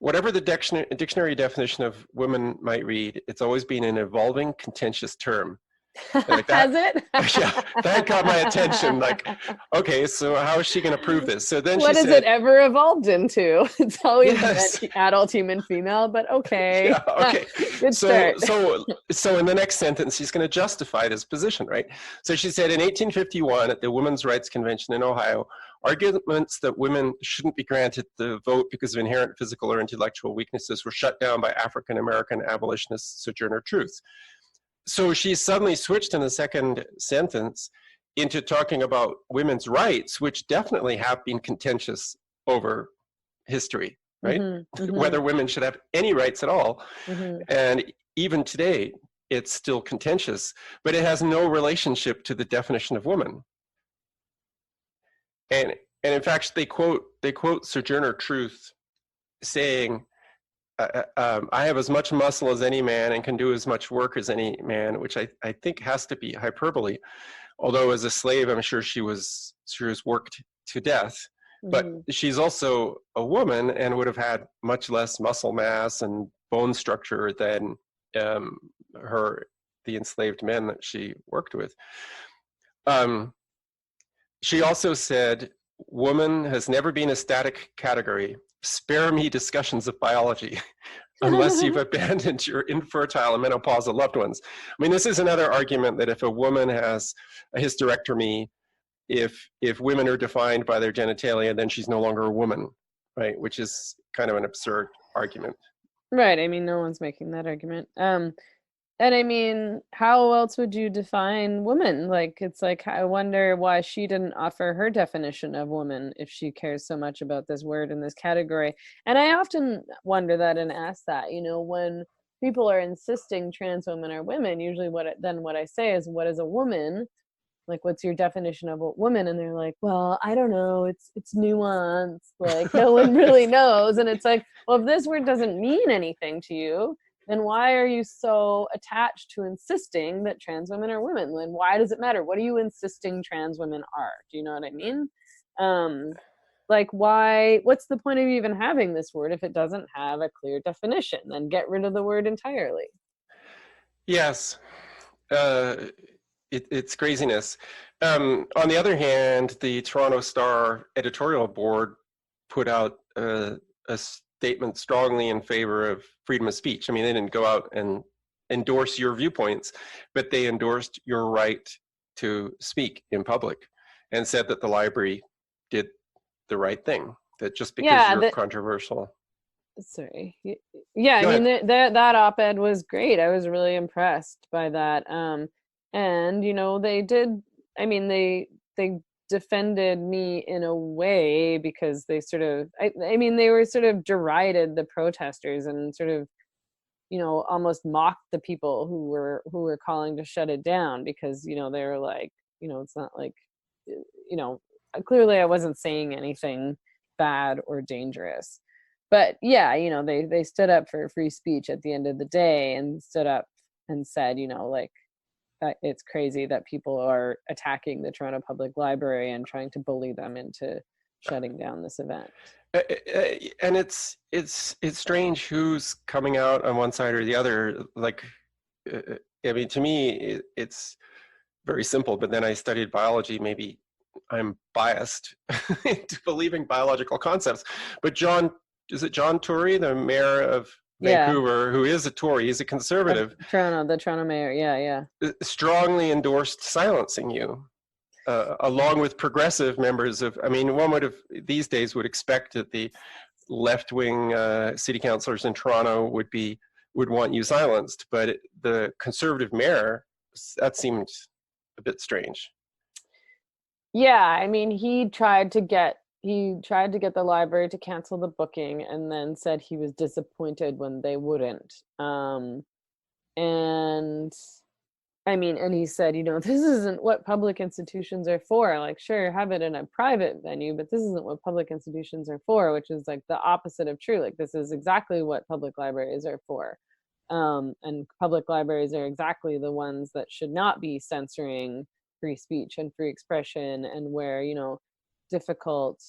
Whatever the dictionary definition of women might read, it's always been an evolving, contentious term. Like that, Has it? Yeah, that got my attention. Like, okay, so how is she going to prove this? So then what she has said, it ever evolved into? It's always yes. been adult human female, but okay. Yeah, okay. Good start. So in the next sentence, she's going to justify this position, right? So she said in 1851 at the Women's Rights Convention in Ohio, arguments that women shouldn't be granted the vote because of inherent physical or intellectual weaknesses were shut down by African American abolitionist Sojourner Truth. So she suddenly switched in the second sentence into talking about women's rights, which definitely have been contentious over history, right? Mm-hmm, mm-hmm. Whether women should have any rights at all. Mm-hmm. And even today, it's still contentious, but it has no relationship to the definition of woman. And in fact, they quote Sojourner Truth saying, I have as much muscle as any man and can do as much work as any man, which I think has to be hyperbole. Although as a slave, I'm sure she was worked to death. But she's also a woman and would have had much less muscle mass and bone structure than the enslaved men that she worked with. She also said, woman has never been a static category. Spare me discussions of biology unless you've abandoned your infertile and menopausal loved ones. I mean, this is another argument that if a woman has a hysterectomy, if women are defined by their genitalia, then she's no longer a woman, right? Which is kind of an absurd argument. Right. I mean, no one's making that argument. And I mean, how else would you define woman? Like, it's like, I wonder why she didn't offer her definition of woman if she cares so much about this word in this category. And I often wonder that and ask that, when people are insisting trans women are women, usually what I say is, what is a woman? Like, what's your definition of a woman? And they're like, well, I don't know. It's nuanced. Like, no one really knows. And it's like, well, if this word doesn't mean anything to you, then why are you so attached to insisting that trans women are women? Then why does it matter? What are you insisting trans women are? Do you know what I mean? Like, what's the point of even having this word if it doesn't have a clear definition? Then get rid of the word entirely. Yes. It's craziness. On the other hand, the Toronto Star editorial board put out a statement strongly in favor of freedom of speech. I mean, they didn't go out and endorse your viewpoints, but they endorsed your right to speak in public and said that the library did the right thing, that just because you're controversial. Sorry. Yeah, I mean, that op-ed was great. I was really impressed by that. And, they did, I mean, they defended me in a way because they sort of, I mean, they were sort of derided the protesters and sort of, almost mocked the people who were calling to shut it down because, they were like, it's not like, clearly I wasn't saying anything bad or dangerous. But yeah, they stood up for free speech at the end of the day and stood up and said, like, it's crazy that people are attacking the Toronto Public Library and trying to bully them into shutting down this event. And it's strange who's coming out on one side or the other. Like, I mean, to me, it's very simple. But then I studied biology. Maybe I'm biased into believing biological concepts. But is it John Tory, the mayor of Vancouver, who is a Tory, he's a conservative. The Toronto mayor, yeah. Strongly endorsed silencing you. along with progressive members of, I mean, one would have, these days would expect that the left-wing city councillors in Toronto would want you silenced, but the conservative mayor, that seemed a bit strange. Yeah, I mean, he tried to get the library to cancel the booking, and then said he was disappointed when they wouldn't. And I mean, and he said, this isn't what public institutions are for. Like, sure, have it in a private venue, but this isn't what public institutions are for, which is like the opposite of true. Like, this is exactly what public libraries are for. And public libraries are exactly the ones that should not be censoring free speech and free expression, and where, difficult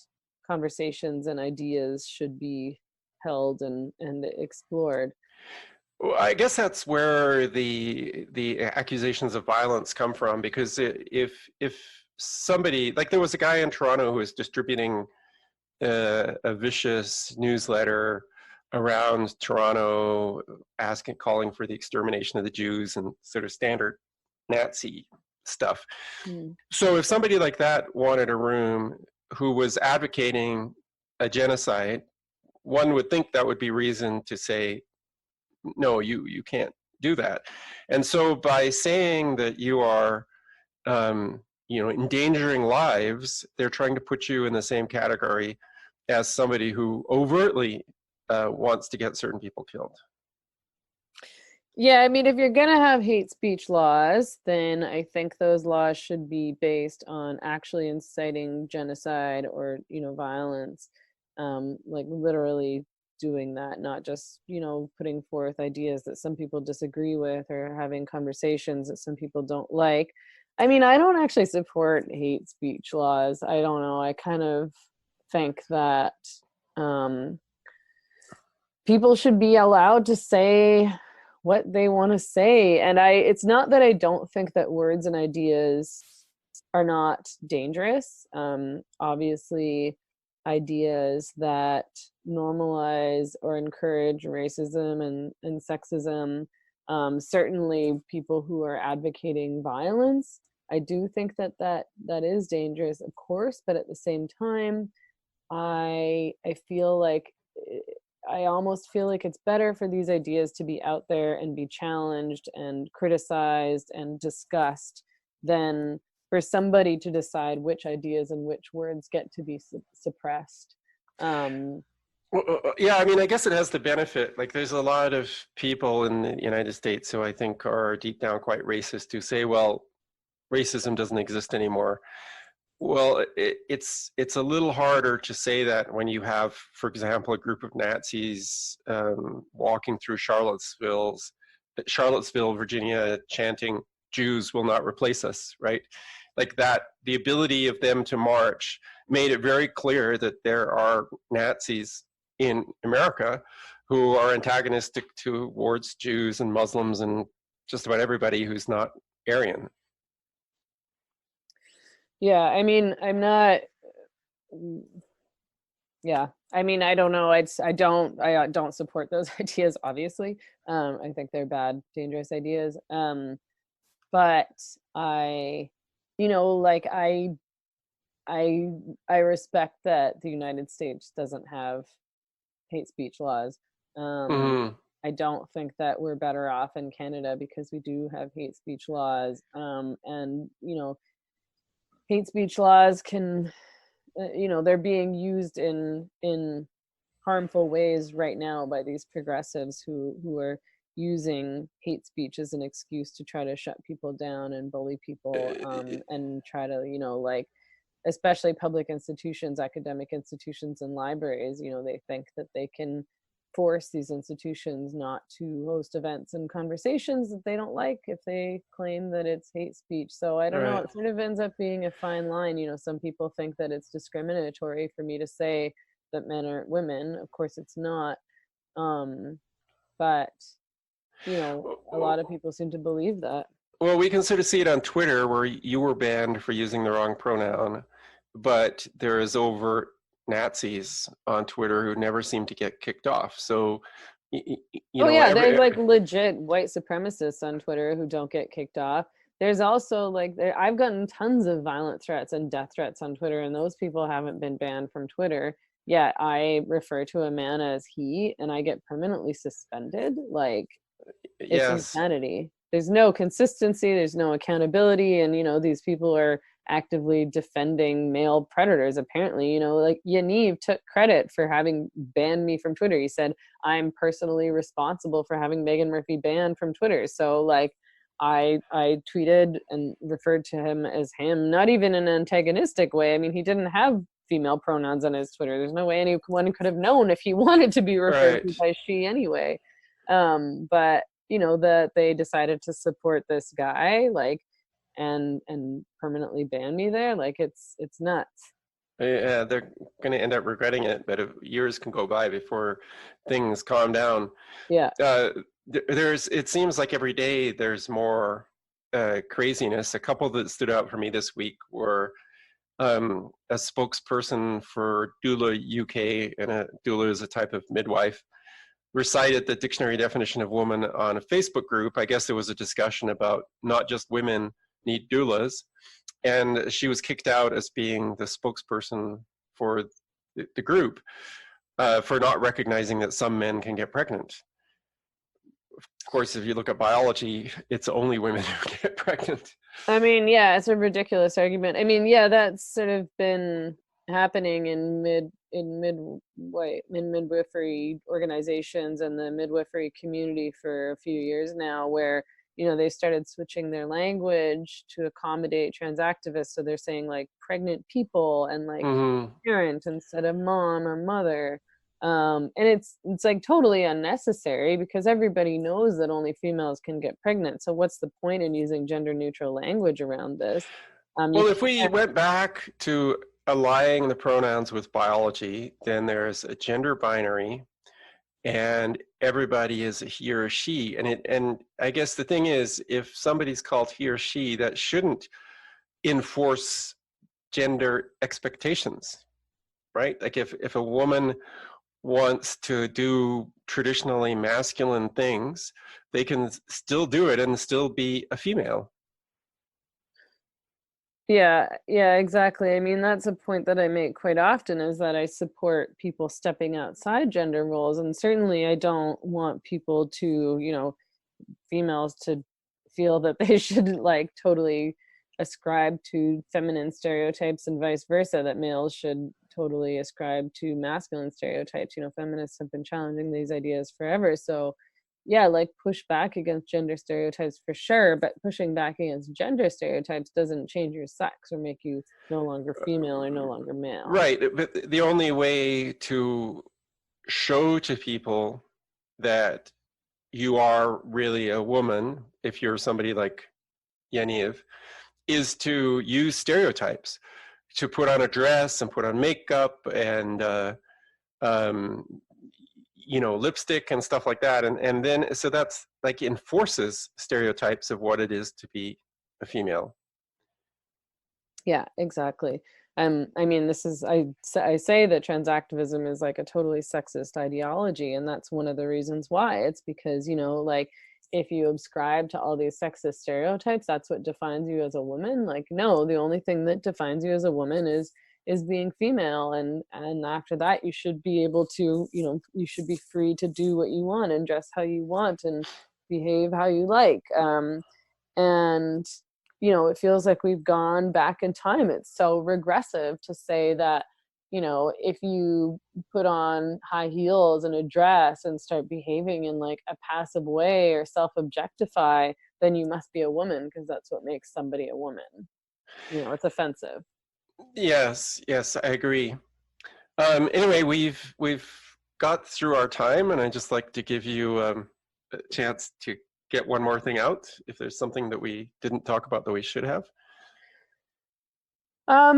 conversations and ideas should be held and explored. Well, I guess that's where the accusations of violence come from, because if somebody, like, there was a guy in Toronto who was distributing a vicious newsletter around Toronto, calling for the extermination of the Jews and sort of standard Nazi stuff. So if somebody like that wanted a room who was advocating a genocide, one would think that would be reason to say, no, you can't do that. And so by saying that you are endangering lives, they're trying to put you in the same category as somebody who overtly wants to get certain people killed. Yeah, I mean, if you're going to have hate speech laws, then I think those laws should be based on actually inciting genocide or, violence, like literally doing that, not just, putting forth ideas that some people disagree with or having conversations that some people don't like. I mean, I don't actually support hate speech laws. I don't know. I kind of think that people should be allowed to say what they want to say. And it's not that I don't think that words and ideas are not dangerous. Obviously, ideas that normalize or encourage racism and sexism, certainly people who are advocating violence, I do think that is dangerous, of course, but at the same time, I feel like I almost feel like it's better for these ideas to be out there and be challenged and criticized and discussed than for somebody to decide which ideas and which words get to be suppressed. Yeah, I mean, I guess it has the benefit, like, there's a lot of people in the United States who I think are deep down quite racist, who say, well, racism doesn't exist anymore. Well, it's a little harder to say that when you have, for example, a group of Nazis walking through Charlottesville, Virginia, chanting, "Jews will not replace us," right? Like that, the ability of them to march made it very clear that there are Nazis in America who are antagonistic towards Jews and Muslims and just about everybody who's not Aryan. Yeah, I mean, I'm not. Yeah, I mean, I don't know. I don't support those ideas. Obviously, I think they're bad, dangerous ideas. But I, like I respect that the United States doesn't have hate speech laws. I don't think that we're better off in Canada because we do have hate speech laws. And hate speech laws can, they're being used in harmful ways right now by these progressives who are using hate speech as an excuse to try to shut people down and bully people, and try to, like, especially public institutions, academic institutions and libraries, they think that they can force these institutions not to host events and conversations that they don't like if they claim that it's hate speech. So I don't know, it sort of ends up being a fine line. Some people think that it's discriminatory for me to say that men aren't women. Of course it's not. But a lot of people seem to believe that. Well, we can sort of see it on Twitter, where you were banned for using the wrong pronoun, but there is overt Nazis on Twitter who never seem to get kicked off. So, there's like legit white supremacists on Twitter who don't get kicked off. there's also like I've gotten tons of violent threats and death threats on Twitter, and those people haven't been banned from Twitter. Yet I refer to a man as he, and I get permanently suspended. Like, it's Yes. insanity. There's no consistency, there's no accountability, and these people are actively defending male predators. Apparently, like Yaniv took credit for having banned me from Twitter. He said, I'm personally responsible for having Meghan Murphy banned from Twitter. So like I tweeted and referred to him as him, not even in an antagonistic way. I mean, he didn't have female pronouns on his Twitter. There's no way anyone could have known if he wanted to be referred to Right. by she anyway. But that they decided to support this guy, like, and permanently ban me there, like it's nuts. Yeah, they're going to end up regretting it, but years can go by before things calm down. Yeah. It seems like every day there's more craziness. A couple that stood out for me this week were a spokesperson for Doula UK, and a doula is a type of midwife, recited the dictionary definition of woman on a Facebook group. I guess there was a discussion about not just women need doulas, and she was kicked out as being the spokesperson for the group for not recognizing that some men can get pregnant. Of course, if you look at biology, it's only women who get pregnant. I mean, yeah, it's a ridiculous argument. I mean, yeah, that's sort of been happening in midwifery organizations and the midwifery community for a few years now, where they started switching their language to accommodate trans activists. So they're saying like pregnant people and like parent instead of mom or mother. And it's like totally unnecessary because everybody knows that only females can get pregnant. So what's the point in using gender neutral language around this? Well, if we went back to aligning the pronouns with biology, then there's a gender binary, and everybody is a he or a she. And I guess the thing is, if somebody's called he or she, that shouldn't enforce gender expectations, right? Like if a woman wants to do traditionally masculine things, they can still do it and still be a female. Yeah, exactly. I mean, that's a point that I make quite often, is that I support people stepping outside gender roles. And certainly I don't want people to, females to feel that they should like totally ascribe to feminine stereotypes and vice versa, that males should totally ascribe to masculine stereotypes. Feminists have been challenging these ideas forever. So yeah, like push back against gender stereotypes for sure, but pushing back against gender stereotypes doesn't change your sex or make you no longer female or no longer male. Right, but the only way to show to people that you are really a woman, if you're somebody like Yaniv, is to use stereotypes, to put on a dress and put on makeup and lipstick and stuff like that, and then so that's like enforces stereotypes of what it is to be a female. Yeah, exactly. I mean, I say that trans activism is like a totally sexist ideology, and that's one of the reasons why. It's because like if you subscribe to all these sexist stereotypes, that's what defines you as a woman. Like, no, the only thing that defines you as a woman is being female, and after that you should be able to you should be free to do what you want and dress how you want and behave how you like. And it feels like we've gone back in time. It's so regressive to say that if you put on high heels and a dress and start behaving in like a passive way or self-objectify, then you must be a woman, because that's what makes somebody a woman. It's offensive. Yes, I agree. Anyway, we've got through our time, and I'd just like to give you a chance to get one more thing out, if there's something that we didn't talk about that we should have. I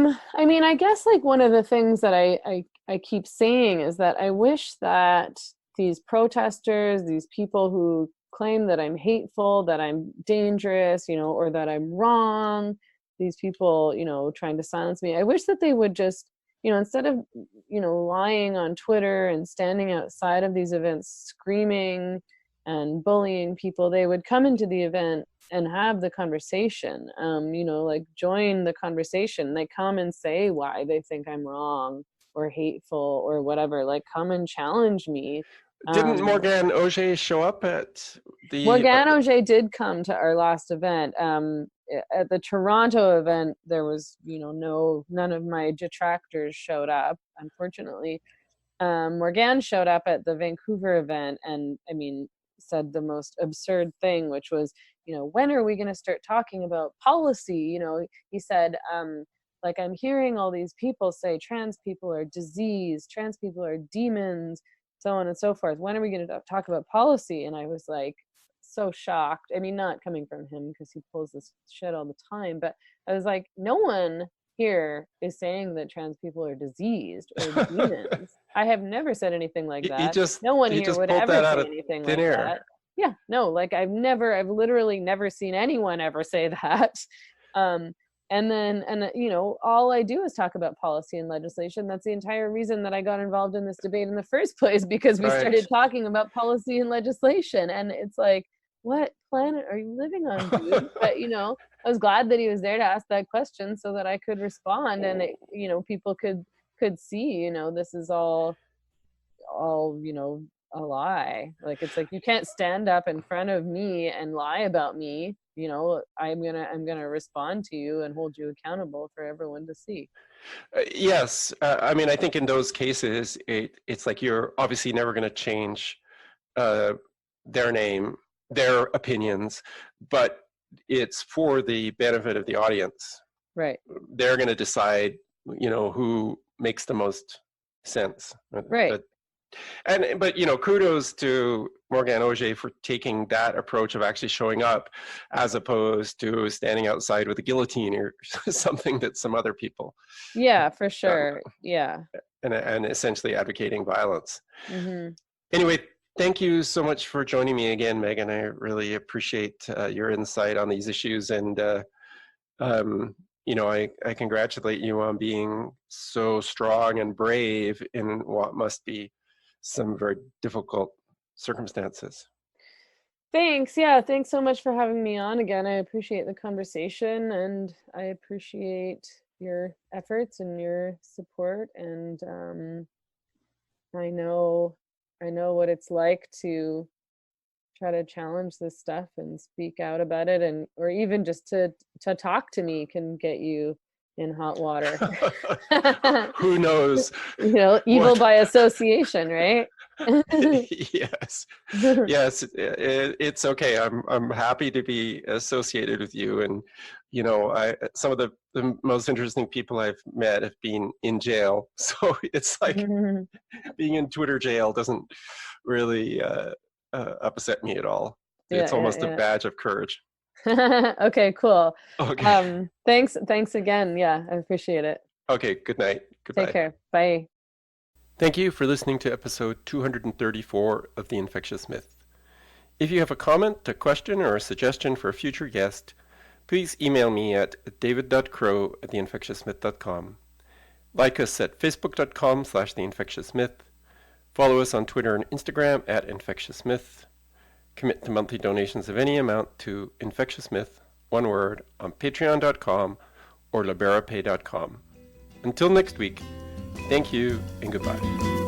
mean, I guess like one of the things that I keep saying is that I wish that these protesters, these people who claim that I'm hateful, that I'm dangerous, or that I'm wrong, these people, trying to silence me, I wish that they would just, instead of, lying on Twitter and standing outside of these events screaming, and bullying people, they would come into the event and have the conversation, like join the conversation. They come and say why they think I'm wrong or hateful or whatever, like come and challenge me. Didn't Morgan Auger show up at the... Morgan Auger did come to our last event. At the Toronto event, there was, none of my detractors showed up, unfortunately. Morgan showed up at the Vancouver event and, said the most absurd thing, which was, when are we going to start talking about policy? He said, I'm hearing all these people say trans people are disease, trans people are demons, so on and so forth. When are we going to talk about policy? And I was like, so shocked. Not coming from him because he pulls this shit all the time, but I was like, no one here is saying that trans people are diseased or demons. I have never said anything like that. No one here would ever say anything like that. Yeah, no, I've literally never seen anyone ever say that. All I do is talk about policy and legislation. That's the entire reason that I got involved in this debate in the first place, because we started talking about policy and legislation. And it's like, what planet are you living on, dude? But, I was glad that he was there to ask that question so that I could respond, and people could see, this is all a lie. It's like, you can't stand up in front of me and lie about me. I'm gonna respond to you and hold you accountable for everyone to see. Yes. I think in those cases, it's like you're obviously never going to change their name, their opinions, but it's for the benefit of the audience. Right. They're going to decide, who makes the most sense. Right. But kudos to Morgan Auger for taking that approach of actually showing up, as opposed to standing outside with a guillotine or something that some other people. Yeah, for sure. Yeah. And essentially advocating violence. Mm-hmm. Anyway, thank you so much for joining me again, Meghan. I really appreciate your insight on these issues, and I congratulate you on being so strong and brave in what must be some very difficult circumstances. Thanks. Yeah, thanks so much for having me on again. I appreciate the conversation, and I appreciate your efforts and your support. And I know what it's like to try to challenge this stuff and speak out about it, and or even just to talk to me can get you in hot water. Who knows? Evil by association, right? Yes. It's okay. I'm happy to be associated with you, and some of the most interesting people I've met have been in jail, so it's like being in Twitter jail doesn't really upset me at all. It's almost a badge of courage. Okay, cool. Okay. Thanks again. Yeah, I appreciate it. Okay, good night. Goodbye. Take care. Bye. Thank you for listening to episode 234 of The Infectious Myth. If you have a comment, a question, or a suggestion for a future guest, please email me at david.crow@theinfectiousmyth.com. Like us at facebook.com/theinfectiousmyth. Follow us on Twitter and Instagram @infectiousmyth. Commit to monthly donations of any amount to Infectious Myth, one word, on patreon.com or liberapay.com. Until next week, thank you and goodbye.